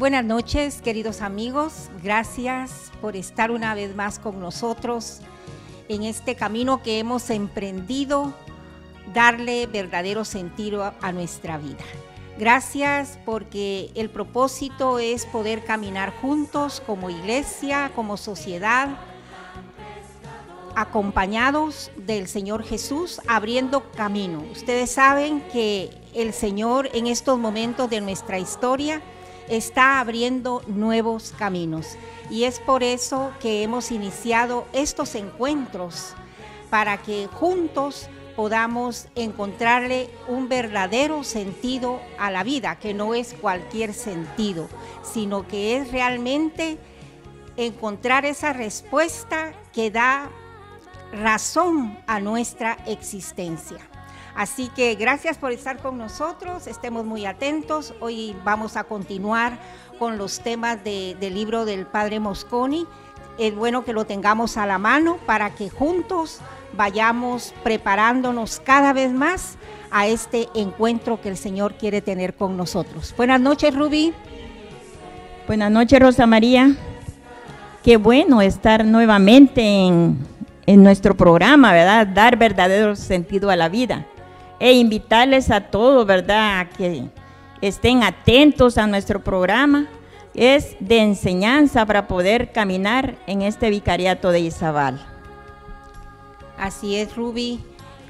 Buenas noches, queridos amigos. Gracias por estar una vez más con nosotros en este camino que hemos emprendido, darle verdadero sentido a nuestra vida. Gracias porque el propósito es poder caminar juntos como iglesia, como sociedad, acompañados del Señor Jesús, abriendo camino. Ustedes saben que el Señor en estos momentos de nuestra historia está abriendo nuevos caminos y es por eso que hemos iniciado estos encuentros para que juntos podamos encontrarle un verdadero sentido a la vida, que no es cualquier sentido, sino que es realmente encontrar esa respuesta que da razón a nuestra existencia. Así que gracias por estar con nosotros, estemos muy atentos. Hoy vamos a continuar con los temas del libro del Padre Mosconi. Es bueno que lo tengamos a la mano para que juntos vayamos preparándonos cada vez más a este encuentro que el Señor quiere tener con nosotros. Buenas noches, Rubí. Buenas noches, Rosa María. Qué bueno estar nuevamente en nuestro programa, ¿verdad? Dar verdadero sentido a la vida. E invitarles a todos, ¿verdad?, a que estén atentos a nuestro programa. Es de enseñanza para poder caminar en este vicariato de Izabal. Así es, Rubí.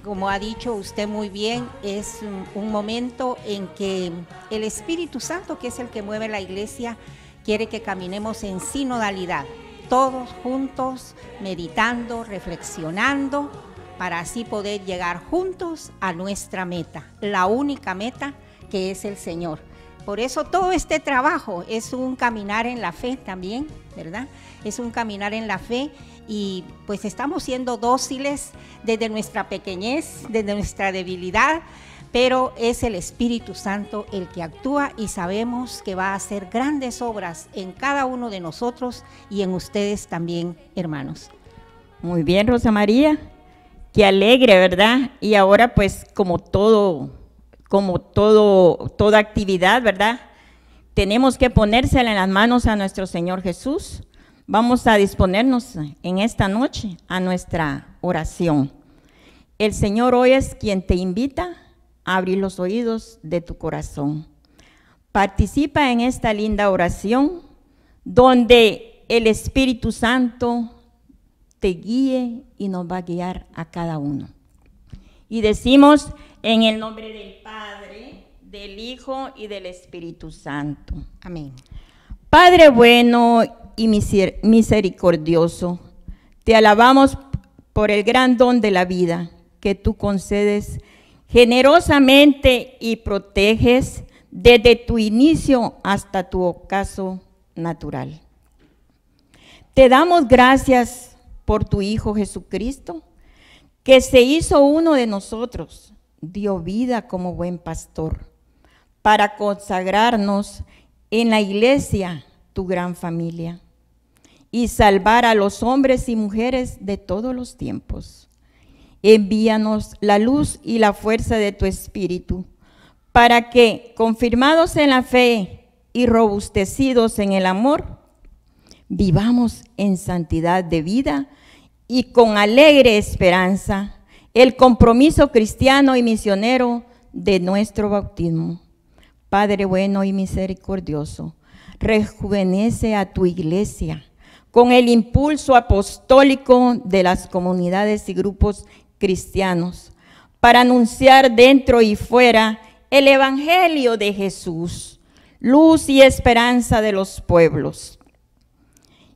Como ha dicho usted muy bien, es un momento en que el Espíritu Santo, que es el que mueve la iglesia, quiere que caminemos en sinodalidad, todos juntos, meditando, reflexionando, para así poder llegar juntos a nuestra meta, la única meta que es el Señor. Por eso todo este trabajo es un caminar en la fe también, ¿verdad? Es un caminar en la fe y pues estamos siendo dóciles desde nuestra pequeñez, desde nuestra debilidad, pero es el Espíritu Santo el que actúa y sabemos que va a hacer grandes obras en cada uno de nosotros y en ustedes también, hermanos. Muy bien, Rosa María. Qué alegre, ¿verdad? Y ahora pues como toda actividad, ¿verdad? Tenemos que ponérsela en las manos a nuestro Señor Jesús. Vamos a disponernos en esta noche a nuestra oración. El Señor hoy es quien te invita a abrir los oídos de tu corazón. Participa en esta linda oración donde el Espíritu Santo te guíe y nos va a guiar a cada uno. Y decimos en el nombre del Padre, del Hijo y del Espíritu Santo. Amén. Padre bueno y misericordioso, te alabamos por el gran don de la vida que tú concedes generosamente y proteges desde tu inicio hasta tu ocaso natural. Te damos gracias por tu Hijo Jesucristo, que se hizo uno de nosotros, dio vida como buen pastor, para consagrarnos en la iglesia, tu gran familia, y salvar a los hombres y mujeres de todos los tiempos. Envíanos la luz y la fuerza de tu Espíritu, para que, confirmados en la fe y robustecidos en el amor, vivamos en santidad de vida y con alegre esperanza el compromiso cristiano y misionero de nuestro bautismo. Padre bueno y misericordioso, rejuvenece a tu iglesia con el impulso apostólico de las comunidades y grupos cristianos para anunciar dentro y fuera el Evangelio de Jesús, luz y esperanza de los pueblos.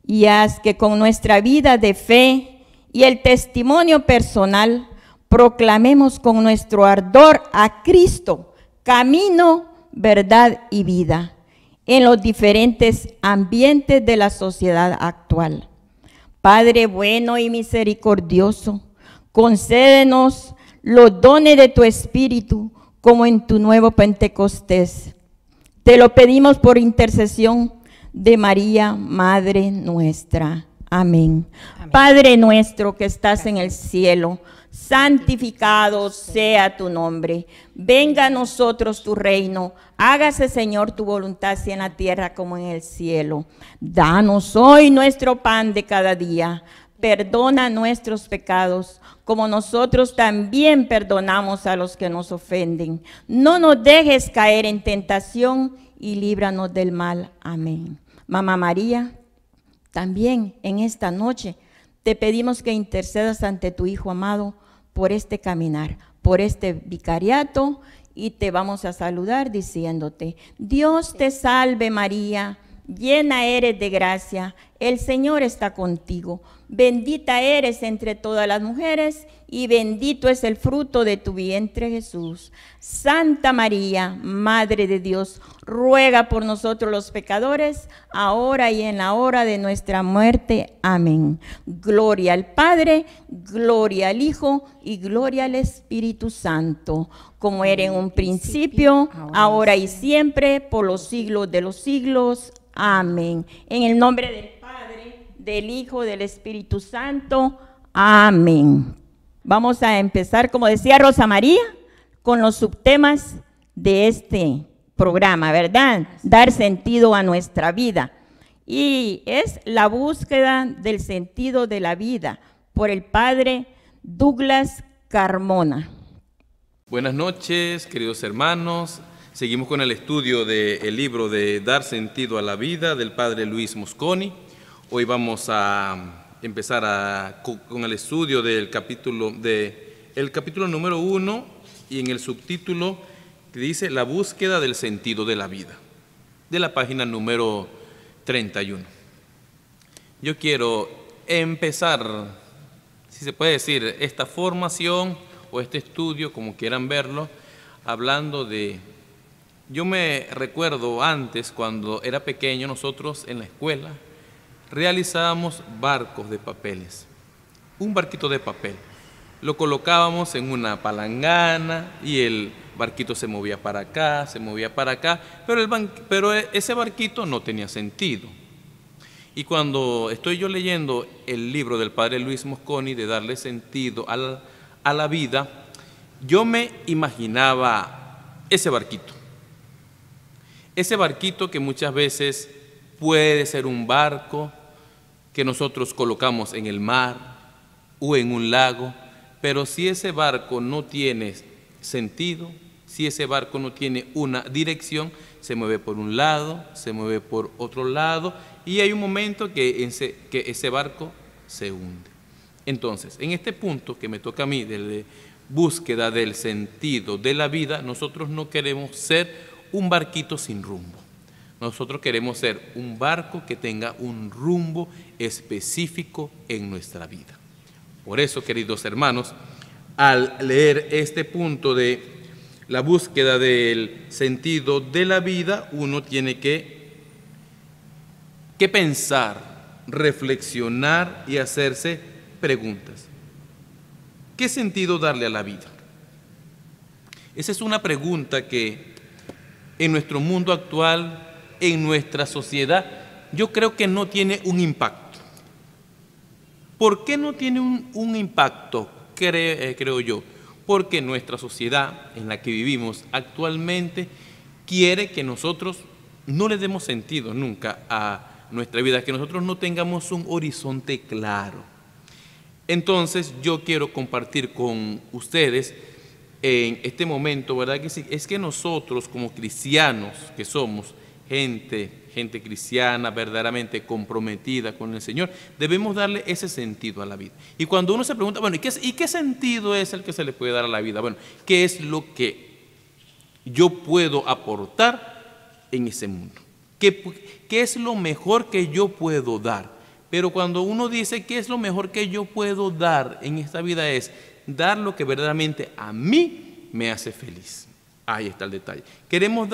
Y haz que con nuestra vida de fe y el testimonio personal proclamemos con nuestro ardor a Cristo, camino, verdad y vida, en los diferentes ambientes de la sociedad actual. Padre bueno y misericordioso, concédenos los dones de tu Espíritu como en tu nuevo Pentecostés. Te lo pedimos por intercesión de María, Madre nuestra. Amén. Amén. Padre nuestro que estás en el cielo, santificado sea tu nombre. Venga a nosotros tu reino. Hágase, Señor, tu voluntad, así en la tierra como en el cielo. Danos hoy nuestro pan de cada día. Perdona nuestros pecados, como nosotros también perdonamos a los que nos ofenden. No nos dejes caer en tentación y líbranos del mal. Amén. Mamá María, también en esta noche te pedimos que intercedas ante tu Hijo amado por este caminar, por este vicariato, y te vamos a saludar diciéndote: Dios te salve María, llena eres de gracia, el Señor está contigo. Bendita eres entre todas las mujeres y bendito es el fruto de tu vientre, Jesús. Santa María, Madre de Dios, ruega por nosotros los pecadores, ahora y en la hora de nuestra muerte. Amén. Gloria al Padre, gloria al Hijo y gloria al Espíritu Santo, como era en un principio, ahora y siempre, por los siglos de los siglos. Amén. En el nombre del Padre, del Hijo, del Espíritu Santo. Amén. Vamos a empezar, como decía Rosa María, con los subtemas de este programa, ¿verdad? Dar sentido a nuestra vida. Y es la búsqueda del sentido de la vida por el padre Douglas Carmona. Buenas noches, queridos hermanos. Seguimos con el estudio del libro de Dar sentido a la vida del padre Luis Mosconi. Hoy vamos a empezar con el estudio del capítulo número 1 y en el subtítulo que dice La búsqueda del sentido de la vida, de la página número 31. Yo quiero empezar, si se puede decir, esta formación o este estudio, como quieran verlo, hablando de... Yo me recuerdo antes, cuando era pequeño, nosotros en la escuela realizábamos barcos de papeles. Un barquito de papel. Lo colocábamos en una palangana y el barquito se movía para acá, pero ese barquito no tenía sentido. Y cuando estoy yo leyendo el libro del padre Luis Mosconi de darle sentido a la vida, yo me imaginaba ese barquito. Ese barquito que muchas veces puede ser un barco que nosotros colocamos en el mar o en un lago, pero si ese barco no tiene sentido, si ese barco no tiene una dirección, se mueve por un lado, se mueve por otro lado, y hay un momento que ese barco se hunde. Entonces, en este punto que me toca a mí de búsqueda del sentido de la vida, nosotros no queremos ser un barquito sin rumbo. Nosotros queremos ser un barco que tenga un rumbo específico en nuestra vida. Por eso, queridos hermanos, al leer este punto de la búsqueda del sentido de la vida, uno tiene que pensar, reflexionar y hacerse preguntas. ¿Qué sentido darle a la vida? Esa es una pregunta que en nuestro mundo actual, en nuestra sociedad, yo creo que no tiene un impacto. ¿Por qué no tiene un impacto? Creo yo. Porque nuestra sociedad en la que vivimos actualmente quiere que nosotros no le demos sentido nunca a nuestra vida, que nosotros no tengamos un horizonte claro. Entonces yo quiero compartir con ustedes en este momento, ¿verdad que sí? Es que nosotros como cristianos que somos, gente cristiana verdaderamente comprometida con el Señor, debemos darle ese sentido a la vida. Y cuando uno se pregunta, bueno, ¿y qué sentido es el que se le puede dar a la vida? Bueno, ¿qué es lo que yo puedo aportar en ese mundo? ¿Qué es lo mejor que yo puedo dar? Pero cuando uno dice ¿qué es lo mejor que yo puedo dar en esta vida? Es dar lo que verdaderamente a mí me hace feliz. Ahí está el detalle. Queremos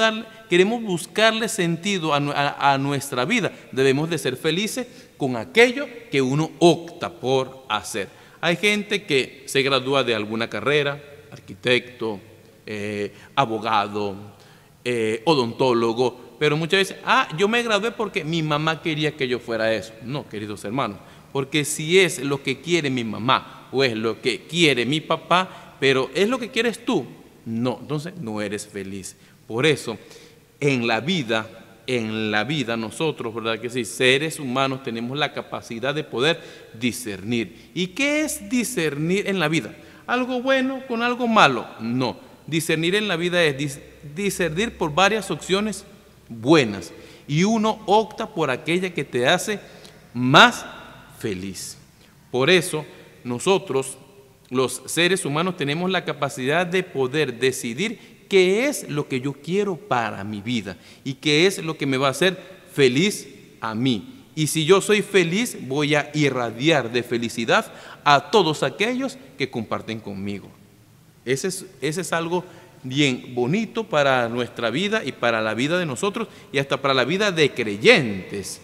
buscarle sentido a nuestra vida. Debemos de ser felices con aquello que uno opta por hacer. Hay gente que se gradúa de alguna carrera, arquitecto, abogado, odontólogo, pero muchas veces, yo me gradué porque mi mamá quería que yo fuera eso. No, queridos hermanos, porque si es lo que quiere mi mamá o es lo que quiere mi papá, pero es lo que quieres tú, no, entonces no eres feliz. Por eso, en la vida nosotros, ¿verdad que sí? Seres humanos tenemos la capacidad de poder discernir. ¿Y qué es discernir en la vida? ¿Algo bueno con algo malo? No. Discernir en la vida es discernir por varias opciones buenas y uno opta por aquella que te hace más feliz. Por eso nosotros, los seres humanos, tenemos la capacidad de poder decidir qué es lo que yo quiero para mi vida y qué es lo que me va a hacer feliz a mí. Y si yo soy feliz, voy a irradiar de felicidad a todos aquellos que comparten conmigo. Ese es algo bien bonito para nuestra vida y para la vida de nosotros y hasta para la vida de creyentes.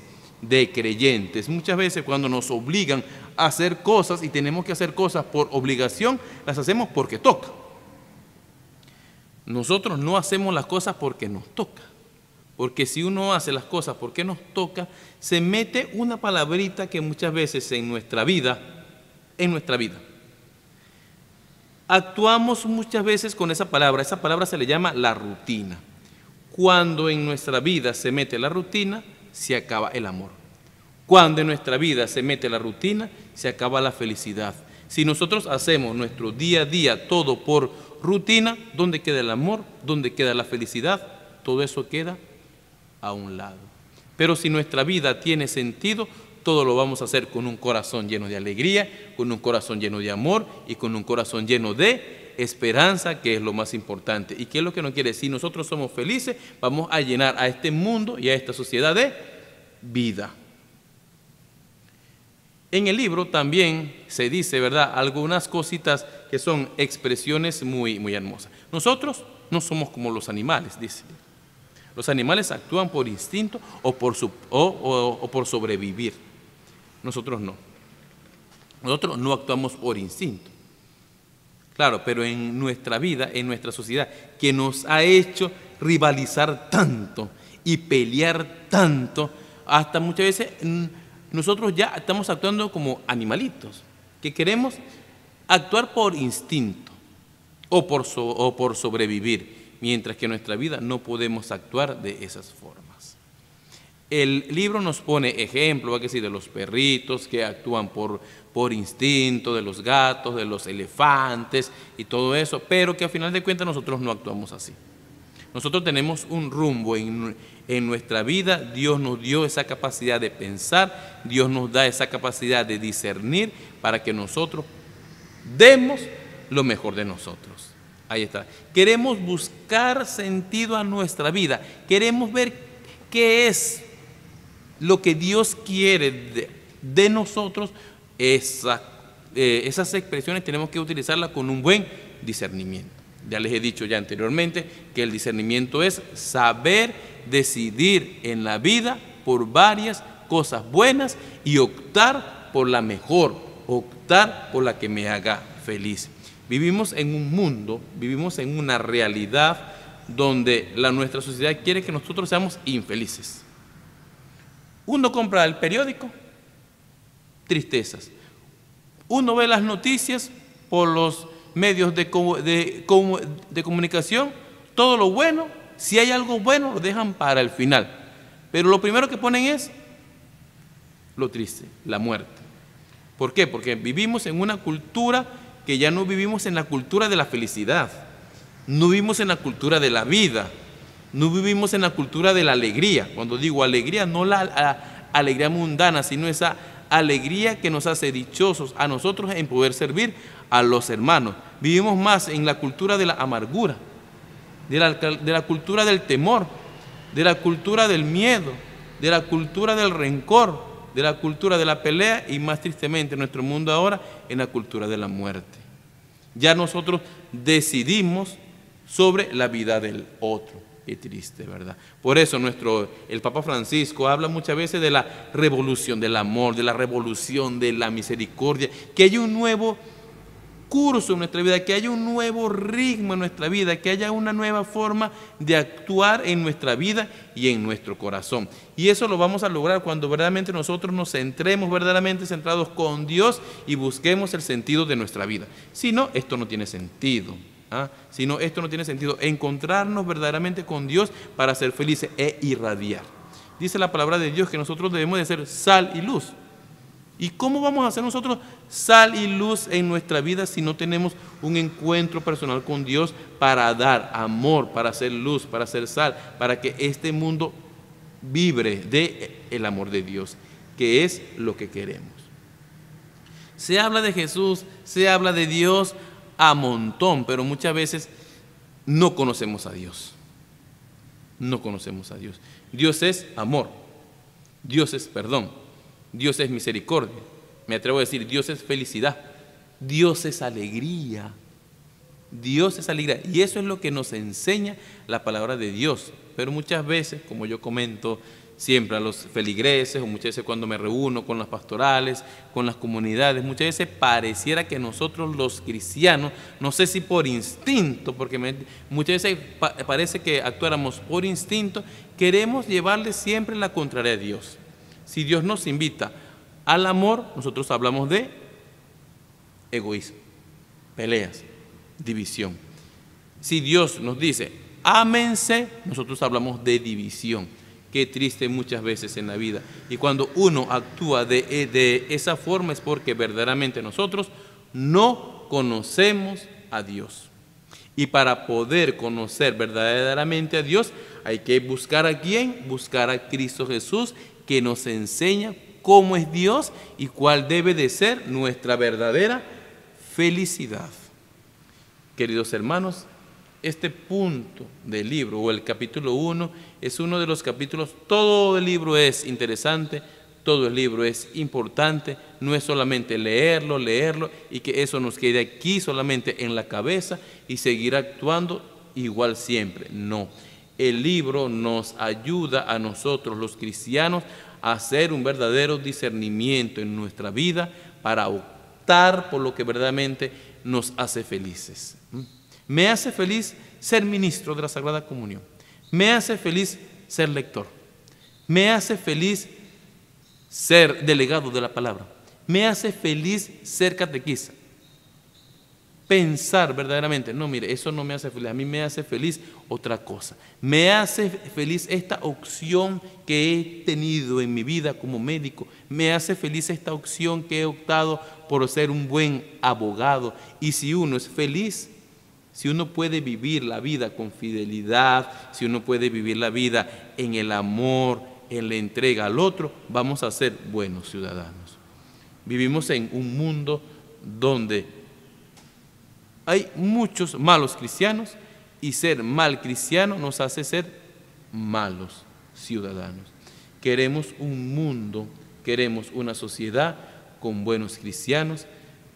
Muchas veces cuando nos obligan a hacer cosas y tenemos que hacer cosas por obligación, las hacemos porque toca. Nosotros no hacemos las cosas porque nos toca, porque si uno hace las cosas porque nos toca, se mete una palabrita que muchas veces en nuestra vida, actuamos muchas veces con esa palabra se le llama la rutina. Cuando en nuestra vida se mete la rutina, se acaba el amor. Cuando en nuestra vida se mete la rutina, se acaba la felicidad. Si nosotros hacemos nuestro día a día todo por rutina, ¿dónde queda el amor? ¿Dónde queda la felicidad? Todo eso queda a un lado. Pero si nuestra vida tiene sentido, todo lo vamos a hacer con un corazón lleno de alegría, con un corazón lleno de amor y con un corazón lleno de esperanza, que es lo más importante. ¿Y qué es lo que nos quiere? Si nosotros somos felices, vamos a llenar a este mundo y a esta sociedad de vida. En el libro también se dice, ¿verdad?, algunas cositas que son expresiones muy, muy hermosas. Nosotros no somos como los animales, dice. Los animales actúan por instinto o por sobrevivir. Nosotros no. Nosotros no actuamos por instinto. Claro, pero en nuestra vida, en nuestra sociedad, que nos ha hecho rivalizar tanto y pelear tanto, hasta muchas veces nosotros ya estamos actuando como animalitos, que queremos actuar por instinto o por sobrevivir, mientras que en nuestra vida no podemos actuar de esas formas. El libro nos pone ejemplos, va a decir, de los perritos que actúan por instinto, de los gatos, de los elefantes y todo eso, pero que a final de cuentas nosotros no actuamos así. Nosotros tenemos un rumbo en nuestra vida. Dios nos dio esa capacidad de pensar, Dios nos da esa capacidad de discernir para que nosotros demos lo mejor de nosotros. Ahí está. Queremos buscar sentido a nuestra vida, queremos ver qué es lo que Dios quiere de nosotros. Esas expresiones tenemos que utilizarlas con un buen discernimiento. Ya les he dicho ya anteriormente que el discernimiento es saber decidir en la vida por varias cosas buenas y optar por la mejor, optar por la que me haga feliz. Vivimos en un mundo, vivimos en una realidad donde nuestra sociedad quiere que nosotros seamos infelices. Uno compra el periódico, tristezas. Uno ve las noticias por los medios de comunicación, todo lo bueno, si hay algo bueno lo dejan para el final, pero lo primero que ponen es lo triste, la muerte. ¿Por qué? Porque vivimos en una cultura que ya no vivimos en la cultura de la felicidad, no vivimos en la cultura de la vida, no vivimos en la cultura de la alegría. Cuando digo alegría, no la alegría mundana, sino esa alegría que nos hace dichosos a nosotros en poder servir a los hermanos. Vivimos más en la cultura de la amargura, de la cultura del temor, de la cultura del miedo, de la cultura del rencor, de la cultura de la pelea y más tristemente en nuestro mundo ahora en la cultura de la muerte. Ya nosotros decidimos sobre la vida del otro. Qué triste, ¿verdad? Por eso el Papa Francisco habla muchas veces de la revolución del amor, de la revolución de la misericordia, que hay un nuevo curso en nuestra vida, que haya un nuevo ritmo en nuestra vida, que haya una nueva forma de actuar en nuestra vida y en nuestro corazón. Y eso lo vamos a lograr cuando verdaderamente nosotros nos centremos verdaderamente centrados con Dios y busquemos el sentido de nuestra vida. Si no, esto no tiene sentido. Si no, esto no tiene sentido. Encontrarnos verdaderamente con Dios para ser felices e irradiar. Dice la palabra de Dios que nosotros debemos de ser sal y luz. ¿Y cómo vamos a hacer nosotros sal y luz en nuestra vida si no tenemos un encuentro personal con Dios para dar amor, para hacer luz, para hacer sal, para que este mundo vibre del amor de Dios, que es lo que queremos? Se habla de Jesús, se habla de Dios a montón, pero muchas veces no conocemos a Dios. No conocemos a Dios. Dios es amor, Dios es perdón, Dios es misericordia. Me atrevo a decir, Dios es felicidad, Dios es alegría. Dios es alegría. Y eso es lo que nos enseña la palabra de Dios. Pero muchas veces, como yo comento siempre a los feligreses, o muchas veces cuando me reúno con las pastorales, con las comunidades, muchas veces pareciera que nosotros los cristianos, no sé si por instinto, porque muchas veces parece que actuáramos por instinto, queremos llevarle siempre la contraria a Dios. Si Dios nos invita al amor, nosotros hablamos de egoísmo, peleas, división. Si Dios nos dice, ámense, nosotros hablamos de división. Qué triste muchas veces en la vida. Y cuando uno actúa de esa forma es porque verdaderamente nosotros no conocemos a Dios. Y para poder conocer verdaderamente a Dios, hay que buscar a ¿quién? Buscar a Cristo Jesús, que nos enseña cómo es Dios y cuál debe de ser nuestra verdadera felicidad. Queridos hermanos, este punto del libro, o el capítulo 1, es uno de los capítulos. Todo el libro es interesante, todo el libro es importante. No es solamente leerlo y que eso nos quede aquí solamente en la cabeza y seguir actuando igual siempre. No. El libro nos ayuda a nosotros los cristianos a hacer un verdadero discernimiento en nuestra vida para optar por lo que verdaderamente nos hace felices. Me hace feliz ser ministro de la Sagrada Comunión. Me hace feliz ser lector. Me hace feliz ser delegado de la palabra. Me hace feliz ser catequista. Pensar verdaderamente, no, mire, eso no me hace feliz, a mí me hace feliz otra cosa. Me hace feliz esta opción que he tenido en mi vida como médico. Me hace feliz esta opción que he optado por ser un buen abogado. Y si uno es feliz, si uno puede vivir la vida con fidelidad, si uno puede vivir la vida en el amor, en la entrega al otro, vamos a ser buenos ciudadanos. Vivimos en un mundo donde hay muchos malos cristianos y ser mal cristiano nos hace ser malos ciudadanos. Queremos un mundo, queremos una sociedad con buenos cristianos,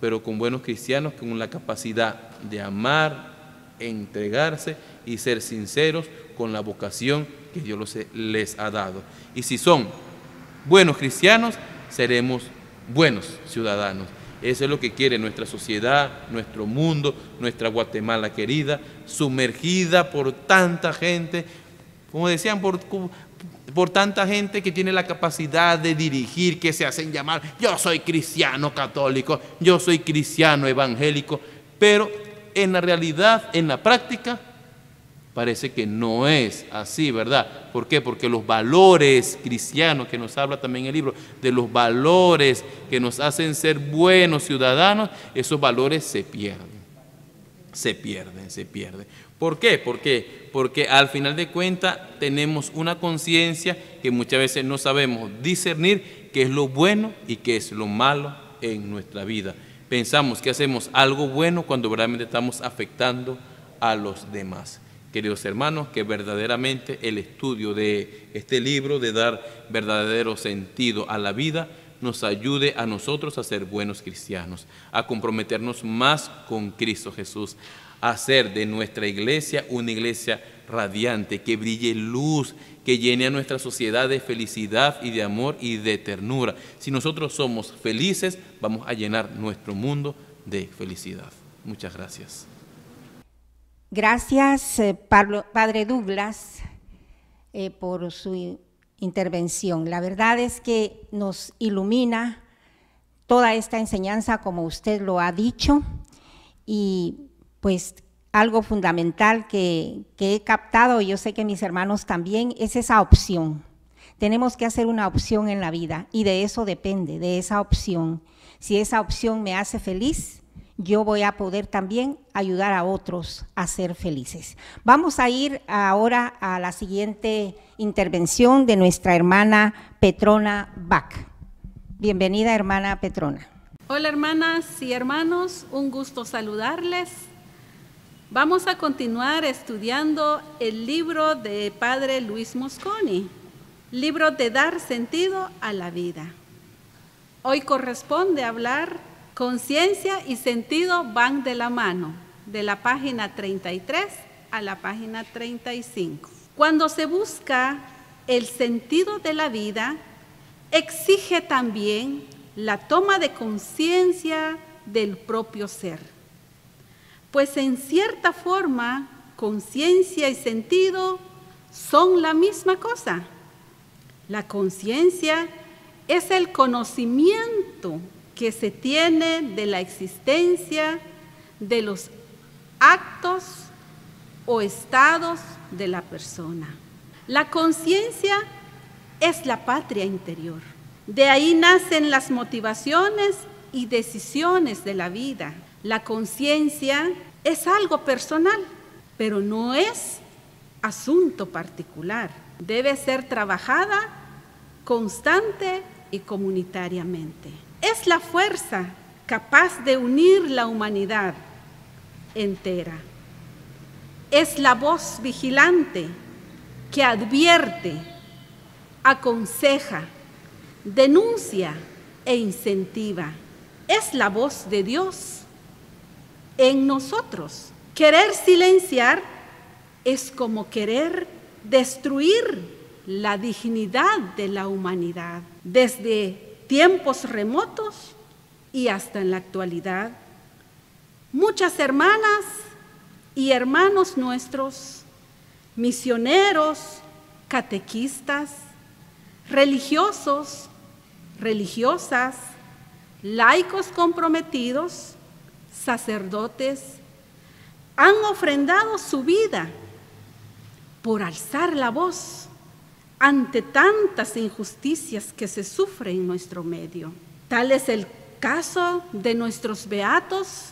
pero con buenos cristianos con la capacidad de amar, entregarse y ser sinceros con la vocación que Dios les ha dado. Y si son buenos cristianos, seremos buenos ciudadanos. Eso es lo que quiere nuestra sociedad, nuestro mundo, nuestra Guatemala querida, sumergida por tanta gente, como decían, por tanta gente que tiene la capacidad de dirigir, que se hacen llamar, yo soy cristiano católico, yo soy cristiano evangélico, pero en la realidad, en la práctica, parece que no es así, ¿verdad? ¿Por qué? Porque los valores cristianos que nos habla también el libro, de los valores que nos hacen ser buenos ciudadanos, esos valores se pierden. Se pierden. ¿Por qué? Porque al final de cuentas tenemos una conciencia que muchas veces no sabemos discernir qué es lo bueno y qué es lo malo en nuestra vida. Pensamos que hacemos algo bueno cuando verdaderamente estamos afectando a los demás. Queridos hermanos, que verdaderamente el estudio de este libro, de dar verdadero sentido a la vida, nos ayude a nosotros a ser buenos cristianos, a comprometernos más con Cristo Jesús, a hacer de nuestra iglesia una iglesia radiante, que brille luz, que llene a nuestra sociedad de felicidad y de amor y de ternura. Si nosotros somos felices, vamos a llenar nuestro mundo de felicidad. Muchas gracias. Gracias, Padre Douglas, por su intervención. La verdad es que nos ilumina toda esta enseñanza, como usted lo ha dicho, y pues algo fundamental que he captado, y yo sé que mis hermanos también, es esa opción. Tenemos que hacer una opción en la vida, y de eso depende, de esa opción. Si esa opción me hace feliz, yo voy a poder también ayudar a otros a ser felices. Vamos a ir ahora a la siguiente intervención de nuestra hermana Petrona Bach. Bienvenida, hermana Petrona. Hola, hermanas y hermanos, un gusto saludarles. Vamos a continuar estudiando el libro de Padre Luis Mosconi, libro de Dar Sentido a la Vida. Hoy corresponde hablar conciencia y sentido van de la mano, de la página 33 a la página 35. Cuando se busca el sentido de la vida, exige también la toma de conciencia del propio ser. Pues en cierta forma, conciencia y sentido son la misma cosa. La conciencia es el conocimiento que se tiene de la existencia de los actos o estados de la persona. La conciencia es la patria interior. De ahí nacen las motivaciones y decisiones de la vida. La conciencia es algo personal, pero no es asunto particular. Debe ser trabajada constante y comunitariamente. Es la fuerza capaz de unir la humanidad entera. Es la voz vigilante que advierte, aconseja, denuncia e incentiva. Es la voz de Dios en nosotros. Querer silenciar es como querer destruir la dignidad de la humanidad. Desde tiempos remotos y hasta en la actualidad, muchas hermanas y hermanos nuestros, misioneros, catequistas, religiosos, religiosas, laicos comprometidos, sacerdotes, han ofrendado su vida por alzar la voz ante tantas injusticias que se sufren en nuestro medio. Tal es el caso de nuestros beatos,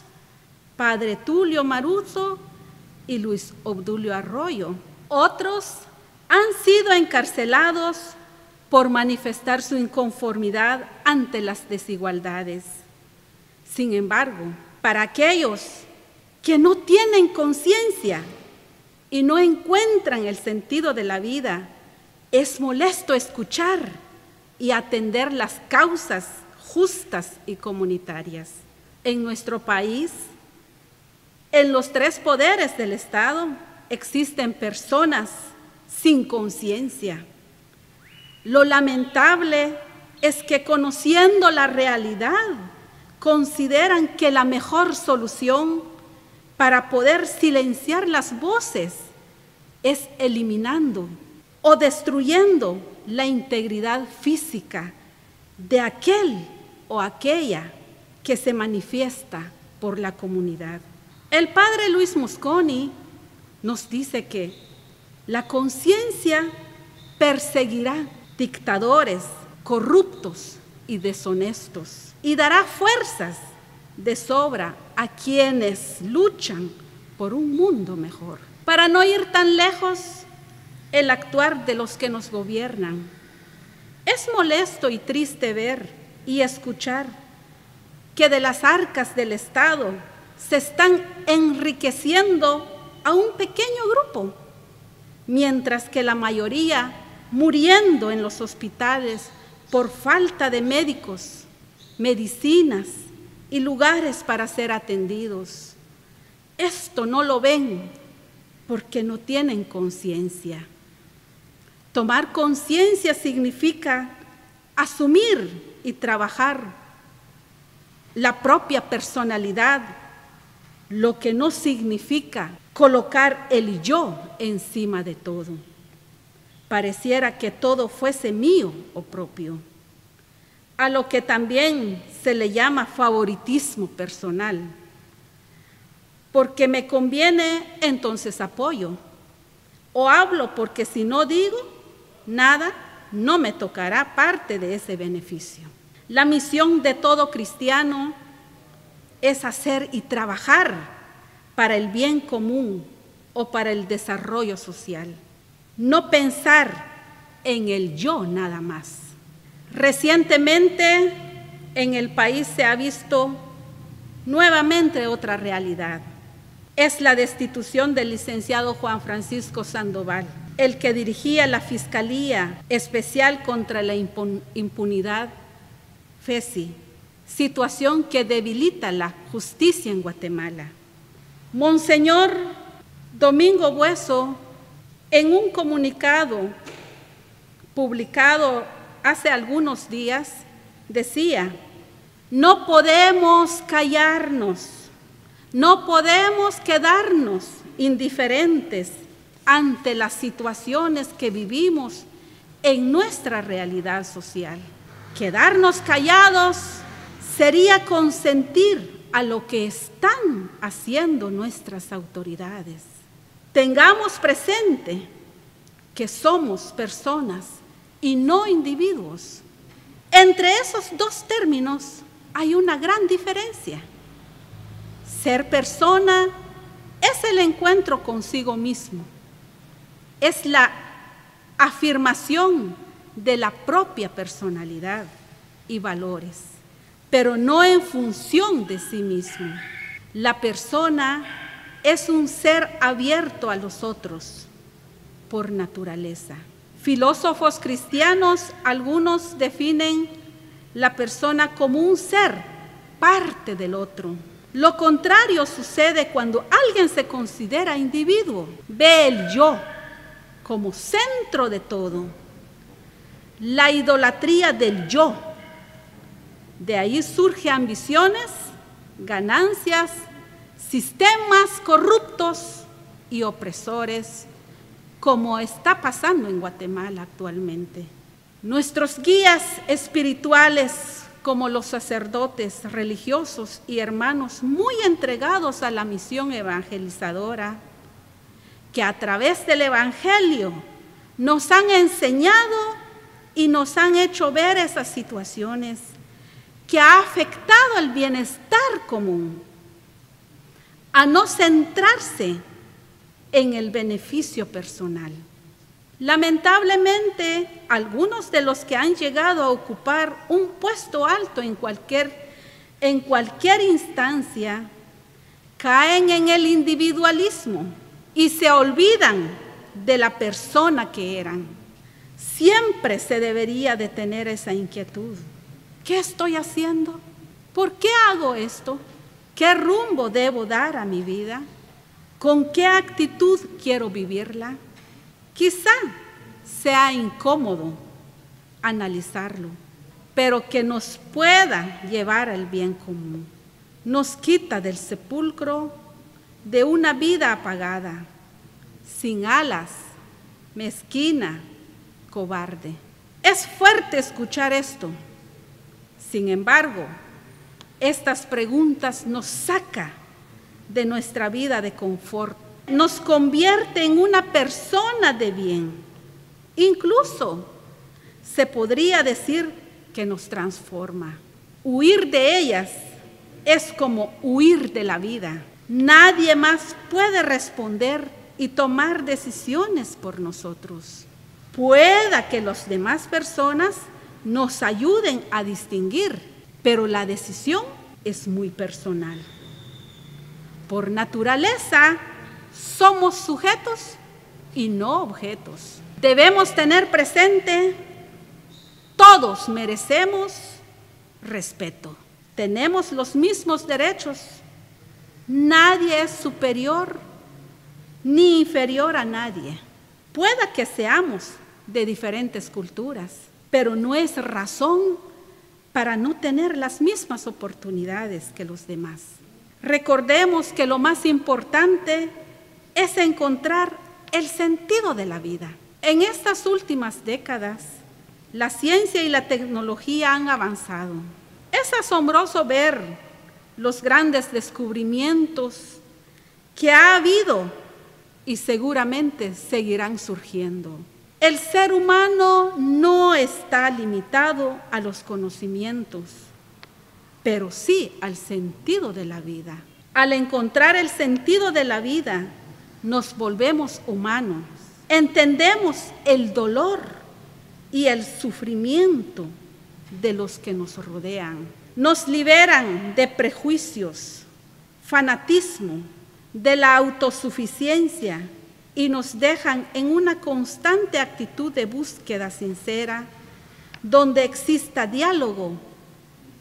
Padre Tulio Maruzo y Luis Obdulio Arroyo. Otros han sido encarcelados por manifestar su inconformidad ante las desigualdades. Sin embargo, para aquellos que no tienen conciencia y no encuentran el sentido de la vida, es molesto escuchar y atender las causas justas y comunitarias. En nuestro país, en los tres poderes del Estado, existen personas sin conciencia. Lo lamentable es que, conociendo la realidad, consideran que la mejor solución para poder silenciar las voces es eliminando o destruyendo la integridad física de aquel o aquella que se manifiesta por la comunidad. El Padre Luis Mosconi nos dice que la conciencia perseguirá dictadores, corruptos y deshonestos, y dará fuerzas de sobra a quienes luchan por un mundo mejor. Para no ir tan lejos, el actuar de los que nos gobiernan. Es molesto y triste ver y escuchar que de las arcas del Estado se están enriqueciendo a un pequeño grupo, mientras que la mayoría muriendo en los hospitales por falta de médicos, medicinas y lugares para ser atendidos. Esto no lo ven porque no tienen conciencia. Tomar conciencia significa asumir y trabajar la propia personalidad, lo que no significa colocar el yo encima de todo. Pareciera que todo fuese mío o propio, a lo que también se le llama favoritismo personal. Porque me conviene, entonces apoyo, o hablo porque si no digo nada, no me tocará parte de ese beneficio. La misión de todo cristiano es hacer y trabajar para el bien común o para el desarrollo social. No pensar en el yo nada más. Recientemente en el país se ha visto nuevamente otra realidad. Es la destitución del licenciado Juan Francisco Sandoval, el que dirigía la Fiscalía Especial contra la Impunidad, FESI, situación que debilita la justicia en Guatemala. Monseñor Domingo Bueso, en un comunicado publicado hace algunos días, decía: no podemos callarnos, no podemos quedarnos indiferentes ante las situaciones que vivimos en nuestra realidad social. Quedarnos callados sería consentir a lo que están haciendo nuestras autoridades. Tengamos presente que somos personas y no individuos. Entre esos dos términos hay una gran diferencia. Ser persona es el encuentro consigo mismo, es la afirmación de la propia personalidad y valores, pero no en función de sí mismo. La persona es un ser abierto a los otros por naturaleza. Filósofos cristianos, algunos definen la persona como un ser, parte del otro. Lo contrario sucede cuando alguien se considera individuo, ve el yo como centro de todo. La idolatría del yo. De ahí surgen ambiciones, ganancias, sistemas corruptos y opresores, como está pasando en Guatemala actualmente. Nuestros guías espirituales, como los sacerdotes religiosos y hermanos muy entregados a la misión evangelizadora, que a través del Evangelio nos han enseñado y nos han hecho ver esas situaciones que ha afectado el bienestar común, a no centrarse en el beneficio personal. Lamentablemente, algunos de los que han llegado a ocupar un puesto alto en cualquier instancia caen en el individualismo y se olvidan de la persona que eran. Siempre se debería de tener esa inquietud. ¿Qué estoy haciendo? ¿Por qué hago esto? ¿Qué rumbo debo dar a mi vida? ¿Con qué actitud quiero vivirla? Quizá sea incómodo analizarlo, pero que nos pueda llevar al bien común. Nos quita del sepulcro de una vida apagada, sin alas, mezquina, cobarde. Es fuerte escuchar esto. Sin embargo, estas preguntas nos sacan de nuestra vida de confort, nos convierte en una persona de bien. Incluso se podría decir que nos transforma. Huir de ellas es como huir de la vida. Nadie más puede responder y tomar decisiones por nosotros. Pueda que las demás personas nos ayuden a distinguir, pero la decisión es muy personal. Por naturaleza, somos sujetos y no objetos. Debemos tener presente, todos merecemos respeto. Tenemos los mismos derechos. Nadie es superior ni inferior a nadie. Pueda que seamos de diferentes culturas, pero no es razón para no tener las mismas oportunidades que los demás. Recordemos que lo más importante es encontrar el sentido de la vida. En estas últimas décadas, la ciencia y la tecnología han avanzado. Es asombroso ver los grandes descubrimientos que ha habido y seguramente seguirán surgiendo. El ser humano no está limitado a los conocimientos, pero sí al sentido de la vida. Al encontrar el sentido de la vida, nos volvemos humanos. Entendemos el dolor y el sufrimiento de los que nos rodean. Nos liberan de prejuicios, fanatismo, de la autosuficiencia y nos dejan en una constante actitud de búsqueda sincera, donde exista diálogo,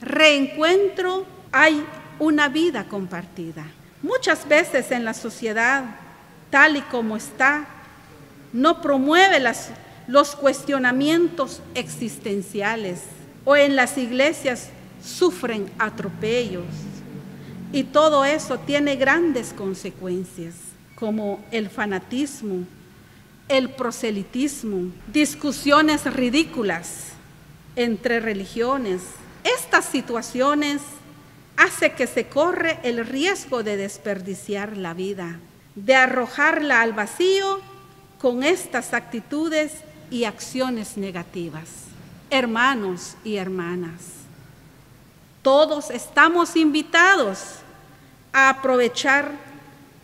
reencuentro, hay una vida compartida. Muchas veces en la sociedad, tal y como está, no promueve los cuestionamientos existenciales, o en las iglesias sufren atropellos, y todo eso tiene grandes consecuencias, como el fanatismo, el proselitismo, discusiones ridículas entre religiones. Estas situaciones hacen que se corre el riesgo de desperdiciar la vida, de arrojarla al vacío con estas actitudes y acciones negativas. Hermanos y hermanas, todos estamos invitados a aprovechar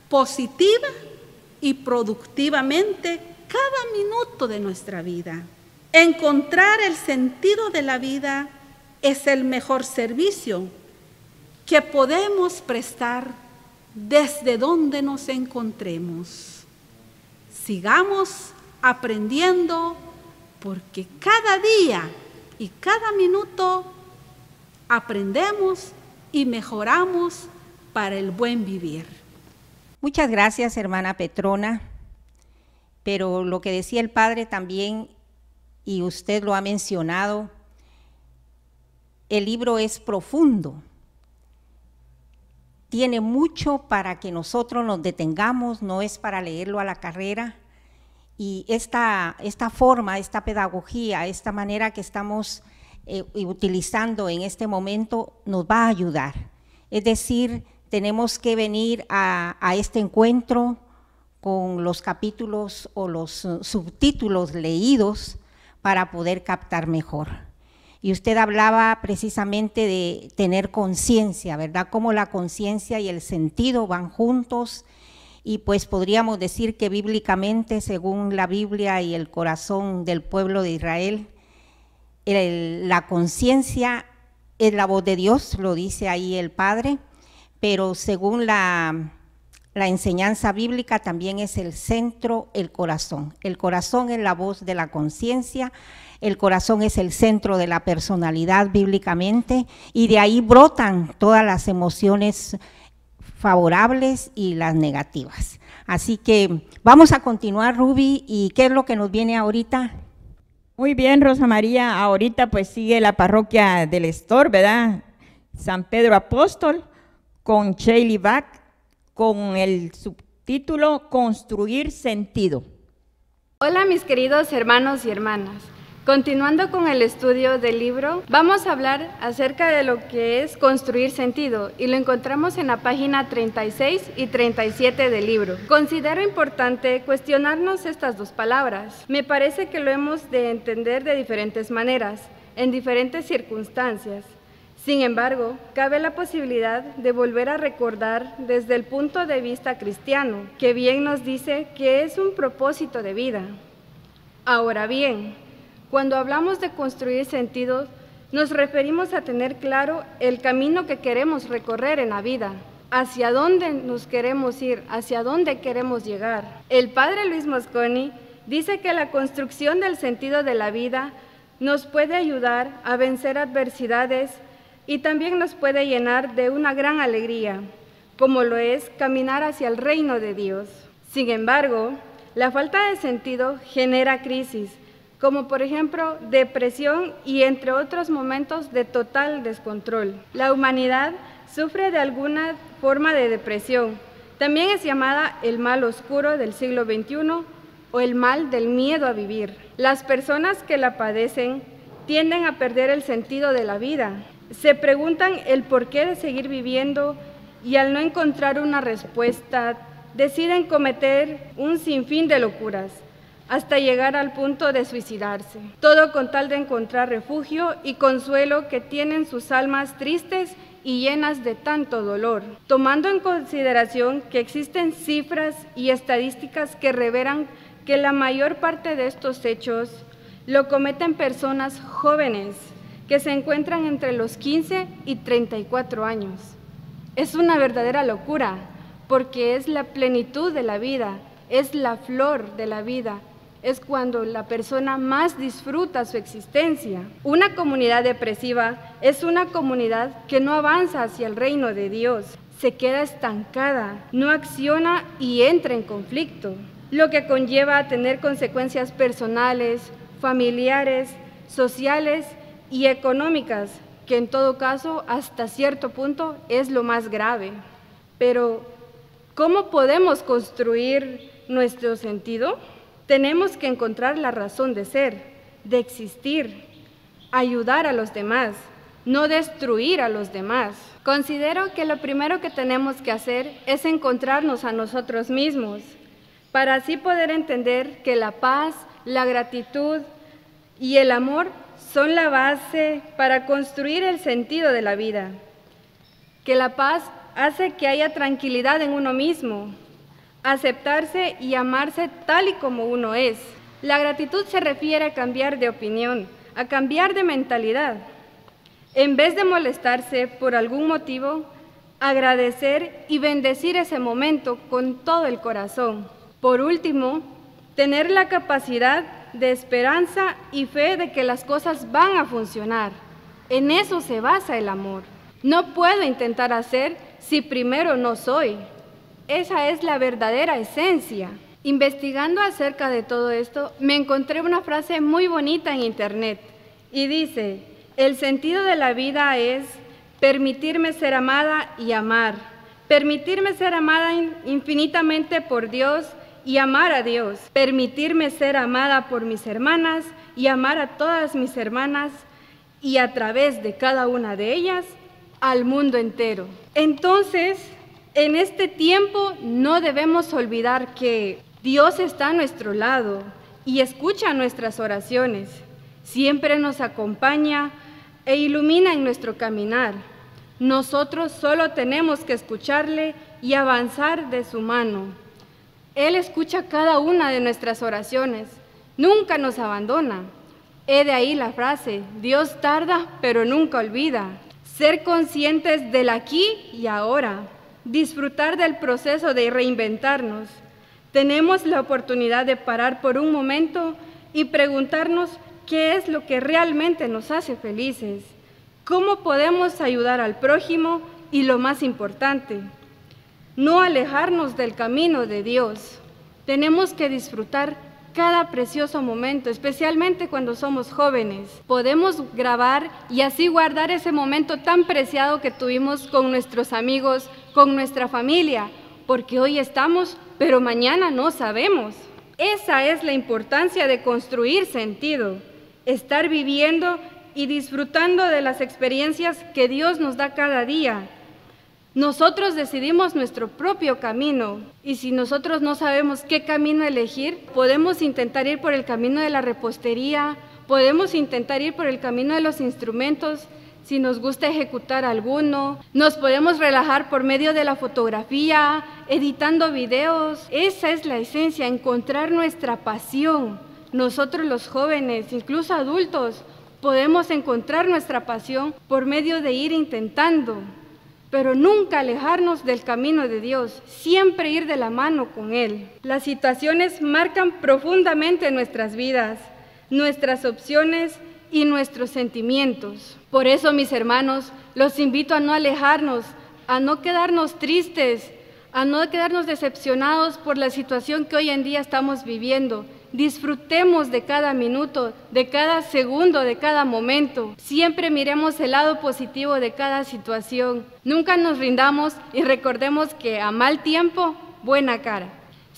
positiva y productivamente cada minuto de nuestra vida. Encontrar el sentido de la vida es el mejor servicio que podemos prestar desde donde nos encontremos. Sigamos aprendiendo, porque cada día y cada minuto aprendemos y mejoramos para el buen vivir. Muchas gracias, hermana Petrona, pero lo que decía el padre también, y usted lo ha mencionado, el libro es profundo, tiene mucho para que nosotros nos detengamos, no es para leerlo a la carrera, y esta forma, esta pedagogía, esta manera que estamos utilizando en este momento nos va a ayudar. Es decir, tenemos que venir a este encuentro con los capítulos o los subtítulos leídos para poder captar mejor. Y usted hablaba precisamente de tener conciencia, ¿verdad? Cómo la conciencia y el sentido van juntos, y pues podríamos decir que bíblicamente, según la Biblia y el corazón del pueblo de Israel, la conciencia es la voz de Dios, lo dice ahí el Padre, pero según la enseñanza bíblica también es el centro, el corazón. El corazón es la voz de la conciencia, el corazón es el centro de la personalidad bíblicamente, y de ahí brotan todas las emociones favorables y las negativas. Así que vamos a continuar, Ruby, ¿y qué es lo que nos viene ahorita? Muy bien, Rosa María, ahorita pues sigue la parroquia del Estor, ¿verdad? San Pedro Apóstol, con Shaylee Bach, con el subtítulo Construir Sentido. Hola mis queridos hermanos y hermanas. Continuando con el estudio del libro, vamos a hablar acerca de lo que es construir sentido, y lo encontramos en la página 36 y 37 del libro. Considero importante cuestionarnos estas dos palabras. Me parece que lo hemos de entender de diferentes maneras, en diferentes circunstancias. Sin embargo, cabe la posibilidad de volver a recordar desde el punto de vista cristiano, que bien nos dice que es un propósito de vida. Ahora bien, cuando hablamos de construir sentido, nos referimos a tener claro el camino que queremos recorrer en la vida, hacia dónde nos queremos ir, hacia dónde queremos llegar. El padre Luis Mosconi dice que la construcción del sentido de la vida nos puede ayudar a vencer adversidades y también nos puede llenar de una gran alegría, como lo es caminar hacia el reino de Dios. Sin embargo, la falta de sentido genera crisis, como por ejemplo depresión y entre otros momentos de total descontrol. La humanidad sufre de alguna forma de depresión. También es llamada el mal oscuro del siglo XXI o el mal del miedo a vivir. Las personas que la padecen tienden a perder el sentido de la vida. Se preguntan el porqué de seguir viviendo y al no encontrar una respuesta, deciden cometer un sinfín de locuras, hasta llegar al punto de suicidarse. Todo con tal de encontrar refugio y consuelo que tienen sus almas tristes y llenas de tanto dolor. Tomando en consideración que existen cifras y estadísticas que revelan que la mayor parte de estos hechos lo cometen personas jóvenes que se encuentran entre los 15 y 34 años. Es una verdadera locura, porque es la plenitud de la vida, es la flor de la vida, es cuando la persona más disfruta su existencia. Una comunidad depresiva es una comunidad que no avanza hacia el reino de Dios, se queda estancada, no acciona y entra en conflicto, lo que conlleva a tener consecuencias personales, familiares, sociales y económicas, que en todo caso, hasta cierto punto, es lo más grave. Pero, ¿cómo podemos construir nuestro sentido? Tenemos que encontrar la razón de ser, de existir, ayudar a los demás, no destruir a los demás. Considero que lo primero que tenemos que hacer es encontrarnos a nosotros mismos, para así poder entender que la paz, la gratitud y el amor son la base para construir el sentido de la vida. Que la paz hace que haya tranquilidad en uno mismo, aceptarse y amarse tal y como uno es. La gratitud se refiere a cambiar de opinión, a cambiar de mentalidad. En vez de molestarse por algún motivo, agradecer y bendecir ese momento con todo el corazón. Por último, tener la capacidad de esperanza y fe de que las cosas van a funcionar. En eso se basa el amor. No puedo intentar hacer si primero no soy. Esa es la verdadera esencia. Investigando acerca de todo esto, me encontré una frase muy bonita en internet y dice: el sentido de la vida es permitirme ser amada y amar, permitirme ser amada infinitamente por Dios y amar a Dios, permitirme ser amada por mis hermanas y amar a todas mis hermanas y a través de cada una de ellas al mundo entero. Entonces, en este tiempo no debemos olvidar que Dios está a nuestro lado y escucha nuestras oraciones. Siempre nos acompaña e ilumina en nuestro caminar. Nosotros solo tenemos que escucharle y avanzar de su mano. Él escucha cada una de nuestras oraciones, nunca nos abandona. He de ahí la frase: Dios tarda, pero nunca olvida. Ser conscientes del aquí y ahora, disfrutar del proceso de reinventarnos. Tenemos la oportunidad de parar por un momento y preguntarnos qué es lo que realmente nos hace felices, cómo podemos ayudar al prójimo y, lo más importante, no alejarnos del camino de Dios. Tenemos que disfrutar cada precioso momento, especialmente cuando somos jóvenes. Podemos grabar y así guardar ese momento tan preciado que tuvimos con nuestros amigos, con nuestra familia, porque hoy estamos, pero mañana no sabemos. Esa es la importancia de construir sentido, estar viviendo y disfrutando de las experiencias que Dios nos da cada día. Nosotros decidimos nuestro propio camino y si nosotros no sabemos qué camino elegir, podemos intentar ir por el camino de la repostería, podemos intentar ir por el camino de los instrumentos, si nos gusta ejecutar alguno, nos podemos relajar por medio de la fotografía, editando videos. Esa es la esencia, encontrar nuestra pasión. Nosotros los jóvenes, incluso adultos, podemos encontrar nuestra pasión por medio de ir intentando, pero nunca alejarnos del camino de Dios, siempre ir de la mano con Él. Las situaciones marcan profundamente nuestras vidas, nuestras opciones y nuestros sentimientos. Por eso, mis hermanos, los invito a no alejarnos, a no quedarnos tristes, a no quedarnos decepcionados por la situación que hoy en día estamos viviendo. Disfrutemos de cada minuto, de cada segundo, de cada momento. Siempre miremos el lado positivo de cada situación. Nunca nos rindamos y recordemos que a mal tiempo, buena cara.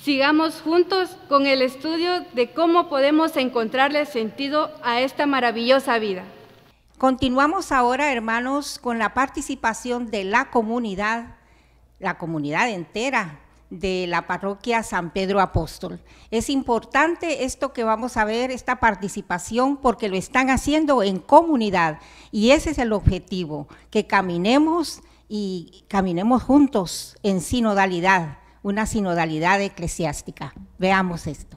Sigamos juntos con el estudio de cómo podemos encontrarle sentido a esta maravillosa vida. Continuamos ahora, hermanos, con la participación de la comunidad entera de la parroquia San Pedro Apóstol. Es importante esto que vamos a ver, esta participación, porque lo están haciendo en comunidad y ese es el objetivo, que caminemos y caminemos juntos en sinodalidad, una sinodalidad eclesiástica. Veamos esto.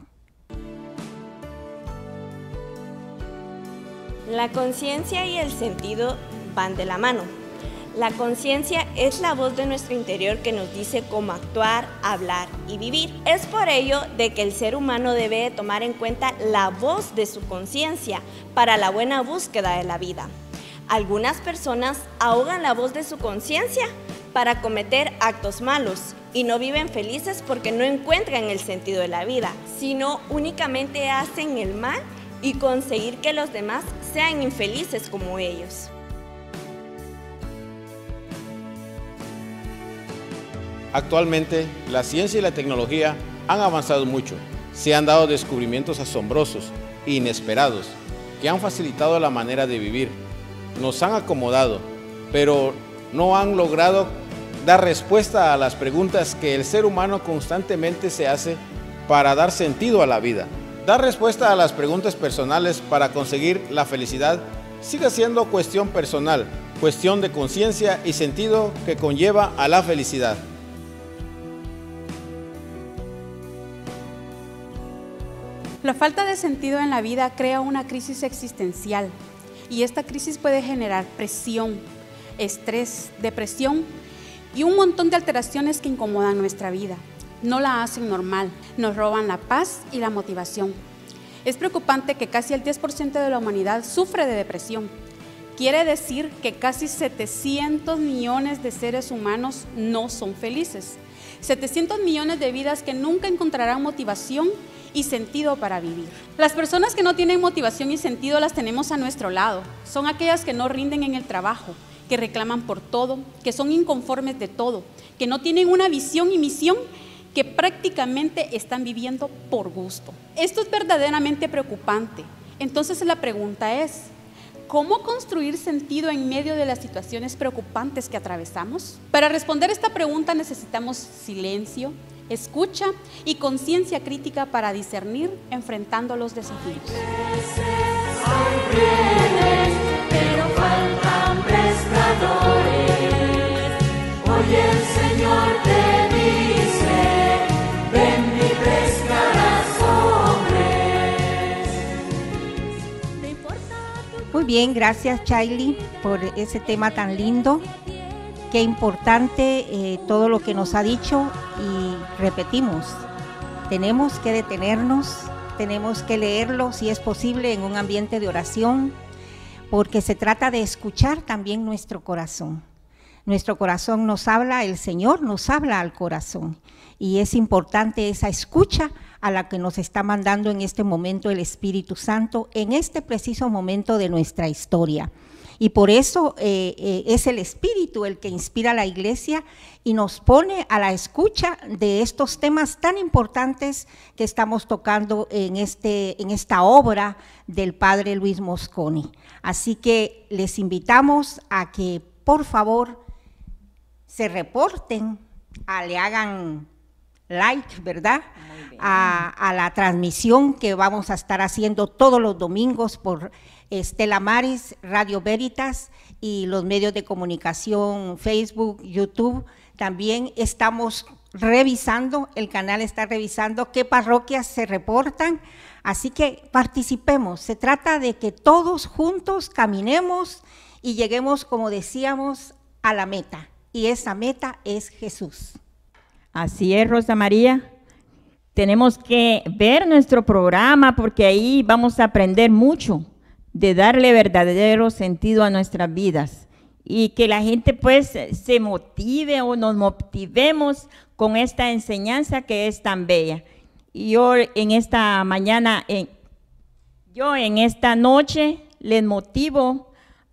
La conciencia y el sentido van de la mano. La conciencia es la voz de nuestro interior que nos dice cómo actuar, hablar y vivir. Es por ello de que el ser humano debe tomar en cuenta la voz de su conciencia para la buena búsqueda de la vida. Algunas personas ahogan la voz de su conciencia para cometer actos malos y no viven felices porque no encuentran el sentido de la vida, sino únicamente hacen el mal y conseguir que los demás sean infelices como ellos. Actualmente, la ciencia y la tecnología han avanzado mucho. Se han dado descubrimientos asombrosos e inesperados que han facilitado la manera de vivir. Nos han acomodado, pero no han logrado dar respuesta a las preguntas que el ser humano constantemente se hace para dar sentido a la vida. Dar respuesta a las preguntas personales para conseguir la felicidad sigue siendo cuestión personal, cuestión de conciencia y sentido que conlleva a la felicidad. La falta de sentido en la vida crea una crisis existencial y esta crisis puede generar presión, estrés, depresión y un montón de alteraciones que incomodan nuestra vida. No la hacen normal, nos roban la paz y la motivación. Es preocupante que casi el 10% de la humanidad sufre de depresión. Quiere decir que casi 700 millones de seres humanos no son felices. 700 millones de vidas que nunca encontrarán motivación y sentido para vivir. Las personas que no tienen motivación y sentido las tenemos a nuestro lado. Son aquellas que no rinden en el trabajo, que reclaman por todo, que son inconformes de todo, que no tienen una visión y misión, que prácticamente están viviendo por gusto. Esto es verdaderamente preocupante. Entonces la pregunta es, ¿cómo construir sentido en medio de las situaciones preocupantes que atravesamos? Para responder esta pregunta necesitamos silencio, escucha y conciencia crítica para discernir enfrentando los desafíos. Hay reyes, pero faltan pescadores. Hoy el Señor te dice, ven y pescarás hombres. Muy bien, gracias Chaili por ese tema tan lindo. Qué importante todo lo que nos ha dicho y repetimos, tenemos que detenernos, tenemos que leerlo si es posible en un ambiente de oración, porque se trata de escuchar también nuestro corazón. Nuestro corazón nos habla, el Señor nos habla al corazón y es importante esa escucha a la que nos está mandando en este momento el Espíritu Santo, en este preciso momento de nuestra historia. Y por eso es el Espíritu el que inspira a la Iglesia y nos pone a la escucha de estos temas tan importantes que estamos tocando en esta obra del Padre Luis Mosconi. Así que les invitamos a que, por favor, se reporten, le hagan like, ¿verdad? A la transmisión que vamos a estar haciendo todos los domingos por Stella Maris, Radio Veritas y los medios de comunicación, Facebook, YouTube. También estamos revisando, el canal está revisando qué parroquias se reportan, así que participemos. Se trata de que todos juntos caminemos y lleguemos, como decíamos, a la meta, y esa meta es Jesús. Así es, Rosa María. Tenemos que ver nuestro programa porque ahí vamos a aprender mucho de darle verdadero sentido a nuestras vidas y que la gente pues se motive o nos motivemos con esta enseñanza que es tan bella. Y yo en esta mañana, yo en esta noche les motivo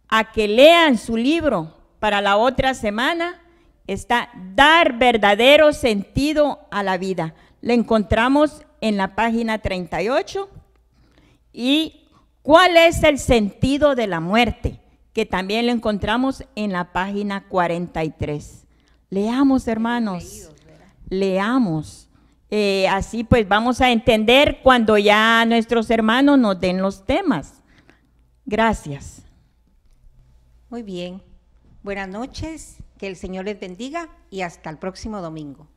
a que lean su libro. Para la otra semana está Dar verdadero sentido a la vida. Lo encontramos en la página 38. Y ¿cuál es el sentido de la muerte? Que también lo encontramos en la página 43. Leamos, hermanos, leamos. Así pues vamos a entender cuando ya nuestros hermanos nos den los temas. Gracias. Muy bien. Buenas noches, que el Señor les bendiga y hasta el próximo domingo.